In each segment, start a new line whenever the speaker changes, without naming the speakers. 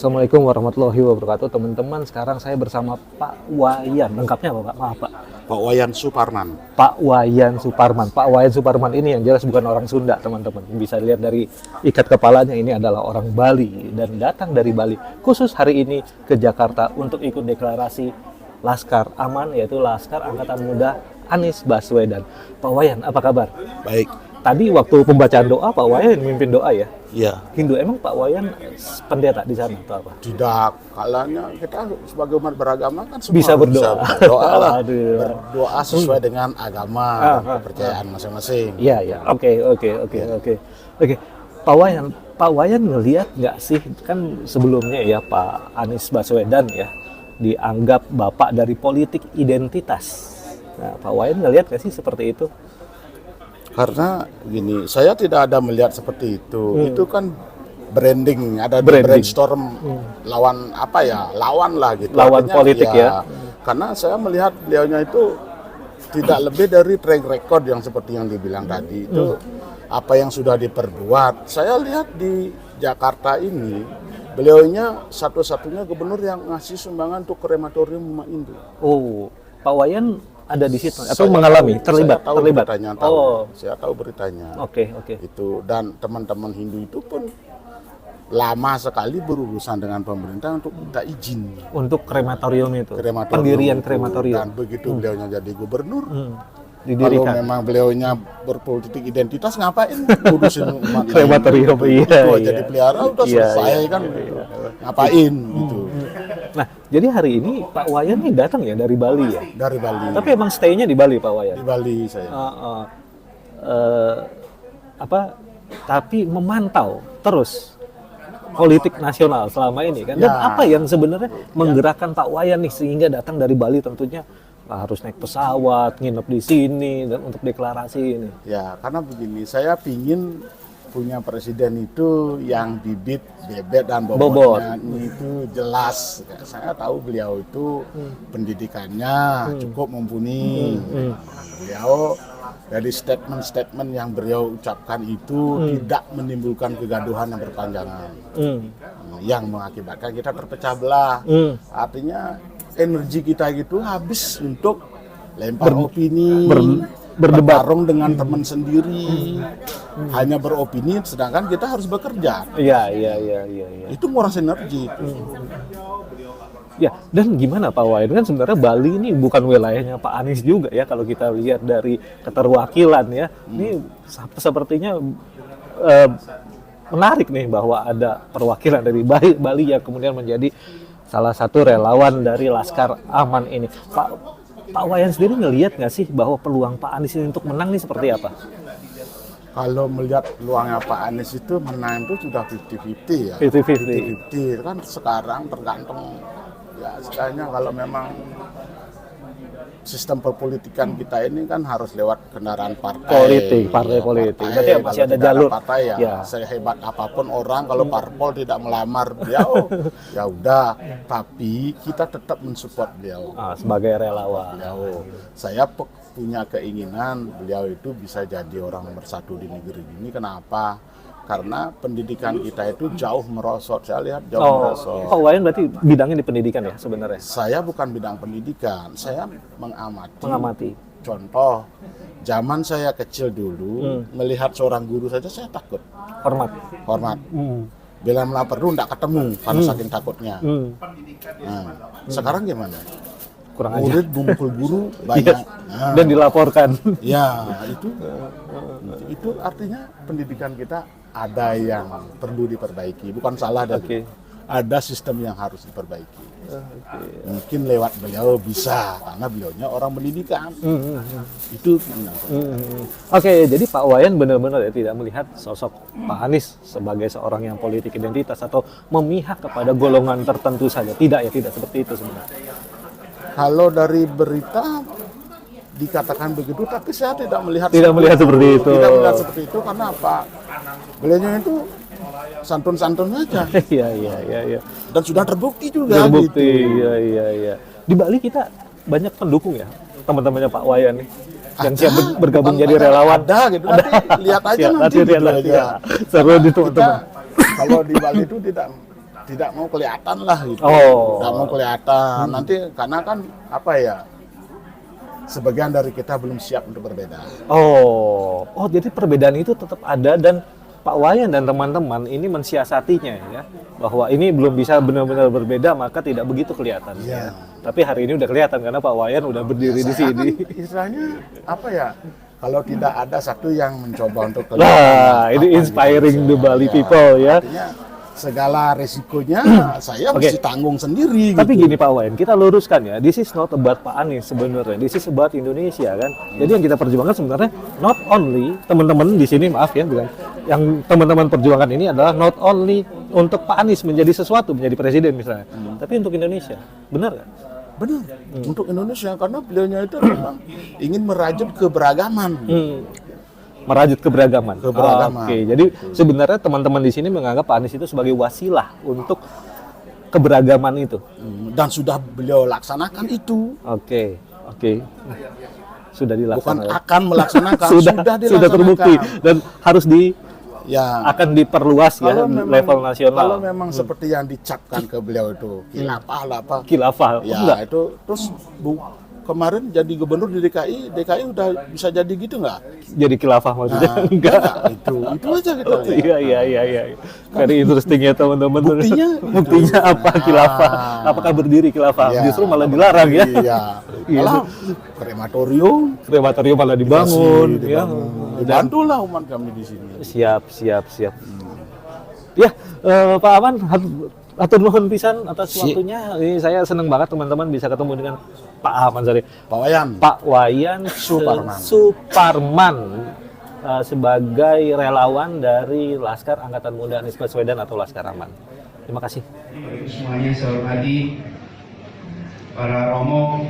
Assalamualaikum warahmatullahi wabarakatuh. Teman-teman, sekarang saya bersama Pak Wayan. Lengkapnya apa, Pak? Maaf, Pak.
Pak Wayan Suparman.
Pak Wayan Suparman. Pak Wayan Suparman ini yang jelas bukan orang Sunda, teman-teman. Bisa lihat dari ikat kepalanya, ini adalah orang Bali dan datang dari Bali khusus hari ini ke Jakarta untuk ikut deklarasi Laskar Aman, yaitu Laskar Angkatan Muda Anies Baswedan. Pak Wayan, apa kabar?
Baik.
Tadi waktu pembacaan doa, Pak Wayan mimpin doa ya?
Iya.
Hindu, emang Pak Wayan pendeta di sana atau apa?
Tidak, kalanya kita sebagai umat beragama kan semua
Bisa berdoa.
Bisa berdoa lah.
Aduh.
Berdoa sesuai dengan agama dan kepercayaan masing-masing.
Iya, iya. Oke. Pak Wayan ngelihat nggak sih, kan sebelumnya ya Pak Anies Baswedan ya dianggap bapak dari politik identitas. Nah, Pak Wayan ngelihat nggak sih seperti itu?
Karena gini, saya tidak ada melihat seperti itu. Itu kan branding, ada
Branding.
brainstorm lawan apa ya? Lawan lah gitu.
Lawan
Artinya,
politik ya.
Karena saya melihat beliaunya itu tidak lebih dari track record yang seperti yang dibilang tadi itu apa yang sudah diperbuat. Saya lihat di Jakarta ini beliaunya satu-satunya gubernur yang ngasih sumbangan untuk krematorium Umat Hindu.
Oh, Pak Wayan ada di situ atau
Saya
mengalami terlibat?
Saya tahu beritanya, saya tahu beritanya.
Oke.
Itu, dan teman-teman Hindu itu pun lama sekali berurusan dengan pemerintah untuk minta izin
Untuk krematorium itu,
krematorium
pendirian
itu.
krematorium.
Dan begitu beliaunya jadi gubernur, kalau
Didirikan
memang beliaunya berpolitik identitas, ngapain ngurusin umat lain?
krematorium. Iya.
Itu aja dipelihara udah selesai kan gitu. Ngapain gitu.
Nah, jadi hari ini Pak Wayan nih datang ya dari Bali ya.
Dari Bali.
Tapi emang stay-nya di Bali Pak Wayan.
Di Bali saya.
Tapi memantau terus politik nasional selama ini kan. Dan apa yang sebenarnya menggerakkan Pak Wayan nih sehingga datang dari Bali, tentunya harus naik pesawat, nginep di sini dan untuk deklarasi ini.
Ya, karena begini, saya pingin punya presiden itu yang bibit, bebet, dan bobotnya itu jelas. Saya tahu beliau itu pendidikannya cukup mumpuni. Beliau dari statement-statement yang beliau ucapkan itu tidak menimbulkan kegaduhan yang berpanjangan, yang mengakibatkan kita terpecah belah. Artinya energi kita gitu habis untuk lempar opini, berdebat dengan teman sendiri, hanya beropini, sedangkan kita harus bekerja.
Iya.
Itu nguras energi.
Ya, dan gimana Pak Wayan, kan sebenarnya Bali ini bukan wilayahnya Pak Anies juga ya, kalau kita lihat dari keterwakilan ya. Ini sepertinya menarik nih bahwa ada perwakilan dari Bali yang kemudian menjadi salah satu relawan dari Laskar Aman ini. Pak Wayan sendiri ngelihat nggak sih bahwa peluang Pak Anies ini untuk menang nih seperti apa?
Kalau melihat peluangnya Pak Anies itu menang itu sudah 50-50 ya.
50-50.
Kan sekarang tergantung ya, sebenarnya kalau memang sistem perpolitikan kita ini kan harus lewat kendaraan partai politik.
Berarti masih ada jalur
partai ya. Sehebat apapun orang kalau parpol tidak melamar beliau ya udah, tapi kita tetap mensupport beliau
sebagai relawan.
Saya punya keinginan beliau itu bisa jadi orang nomor satu di negeri ini. Kenapa? Karena pendidikan kita itu jauh merosot. Saya lihat jauh merosot.
Pak Wayan berarti bidangnya di pendidikan ya sebenarnya?
Saya bukan bidang pendidikan, saya mengamati. Contoh, zaman saya kecil dulu, melihat seorang guru saja saya takut. Hormat. Bila melaporkan tidak ketemu karena saking takutnya. Nah, sekarang gimana?
Kurang aja.
Murid memukul guru banyak.
Dan dilaporkan.
Ya, itu artinya pendidikan kita ada yang perlu diperbaiki. Bukan salah, ada sistem yang harus diperbaiki. Mungkin lewat beliau bisa, karena beliaunya orang pendidikan. Itu.
Oke, jadi Pak Wayan benar-benar ya tidak melihat sosok Pak Anies sebagai seorang yang politik identitas atau memihak kepada golongan tertentu saja. Tidak seperti itu sebenarnya.
Kalau dari berita dikatakan begitu, tapi saya tidak melihat
seperti itu.
Tidak melihat seperti itu karena apa? Beliaunya itu santun-santun aja.
Iya.
Dan sudah terbukti juga.
Iya. Di Bali kita banyak pendukung ya, teman-temannya Pak Wayan nih. yang siap bergabung jadi relawan.
Ada gitu, nanti lihat aja nanti gitu aja.
Seru di teman-teman.
Kalau di Bali itu tidak mau kelihatan lah gitu.
Oh.
Tidak mau kelihatan. Nanti karena kan apa ya? Sebagian dari kita belum siap untuk berbeda.
Oh, jadi perbedaan itu tetap ada dan Pak Wayan dan teman-teman ini mensiasatinya ya, bahwa ini belum bisa benar-benar berbeda maka tidak begitu kelihatan.
Iya.
Tapi hari ini udah kelihatan karena Pak Wayan udah berdiri di
Saya
sini.
kan istilahnya apa ya? Kalau tidak ada satu yang mencoba untuk
Wah, ini
apa
inspiring
gitu.
the Bali
Ya,
people ya.
Artinya segala resikonya saya
Oke.
mesti tanggung sendiri.
Tapi
gitu.
gini Pak Wayan, kita luruskan ya, this is not about Pak Anies sebenarnya, this is about Indonesia kan. Jadi yang kita perjuangkan sebenarnya not only teman-teman di sini, maaf ya, bukan, yang teman-teman perjuangkan ini adalah not only untuk Pak Anies menjadi sesuatu, menjadi presiden misalnya, tapi untuk Indonesia, benar nggak?
Benar. Untuk Indonesia karena beliaunya itu memang ingin merajut keberagaman.
Merajut keberagaman.
Keberagaman.
Oke, jadi sebenarnya teman-teman di sini menganggap Pak Anies itu sebagai wasilah untuk keberagaman itu.
Dan sudah beliau laksanakan itu.
Oke. Sudah
Bukan
dilaksanakan.
akan melaksanakan,
sudah
dilaksanakan.
terbukti dan harus
Ya.
akan diperluas ya level nasional.
Kalau memang seperti yang dicapkan ke beliau itu, khilafah lah apa.
Khilafah.
Ya,
Enggak.
itu terus kemarin jadi gubernur di DKI udah bisa jadi gitu nggak?
Jadi khilafah maksudnya?
Nah,
Enggak.
itu aja kita lihat.
Iya. Very interesting ya teman-teman.
Buktinya
apa khilafah? Apakah berdiri khilafah?
Ya.
Justru malah dilarang ya.
Iya. Malah krematorium
Krematorium malah dibangun. Ya. Dan
dibantulah umat kami di sini.
siap. Ya, Pak Aman, atur nuhun pisan atas waktunya. Ini saya senang banget teman-teman bisa ketemu dengan Pak Aman sorry. Pak Wayan Suparman sebagai relawan dari Laskar Angkatan Muda Anies Baswedan atau Laskar Aman. Terima kasih.
Semuanya saya hormati para Romo,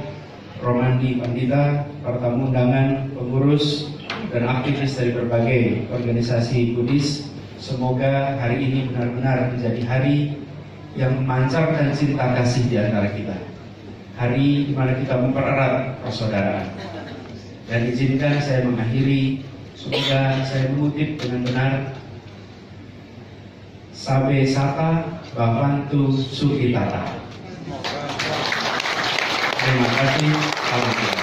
Romandi Pandita, para tamu undangan, pengurus dan aktivis dari berbagai organisasi Buddhis. Semoga hari ini benar-benar menjadi hari yang memancarkan cinta kasih di antara kita. Hari di mana kita mempererat persaudaraan. Dan izinkan saya mengakhiri, semoga saya mengutip dengan benar Sabe Sata Bhavantu Sukhitata. Terima kasih. Alhamdulillah.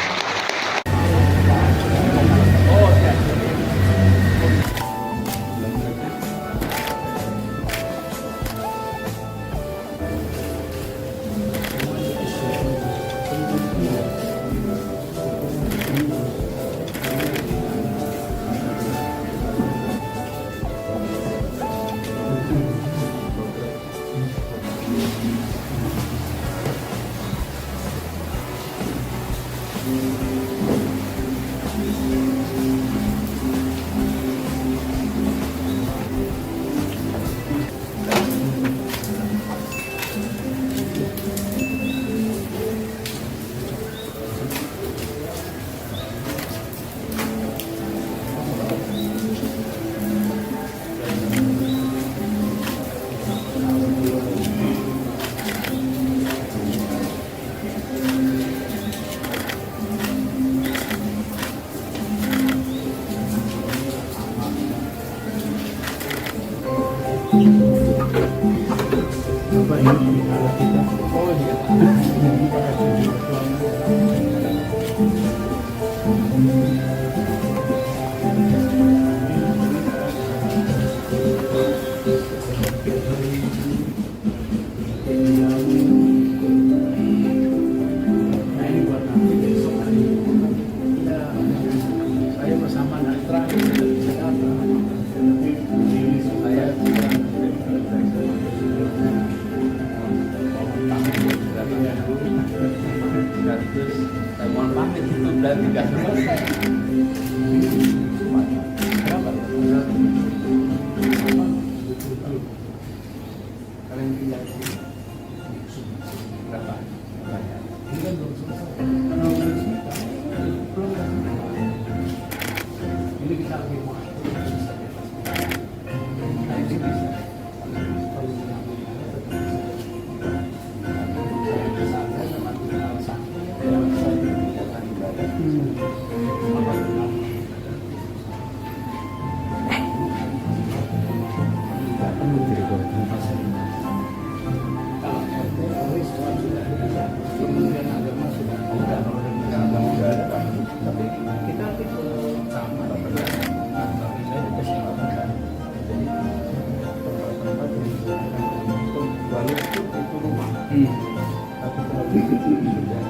Tapi kalau itu sudah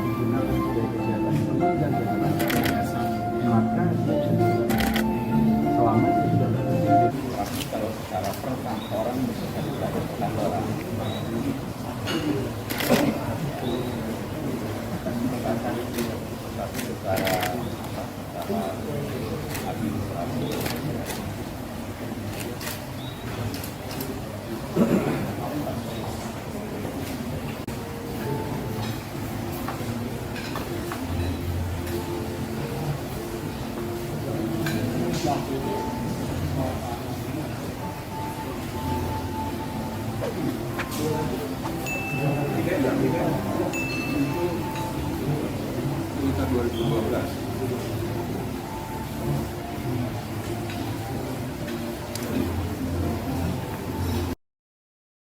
digunakan sebagai kegiatan formal dan kegiatan maka dia sudah selama itu sudah bekerja.
Tapi kalau secara per kantoran bisa dari kantoran. Tapi secara administrasi itu 2012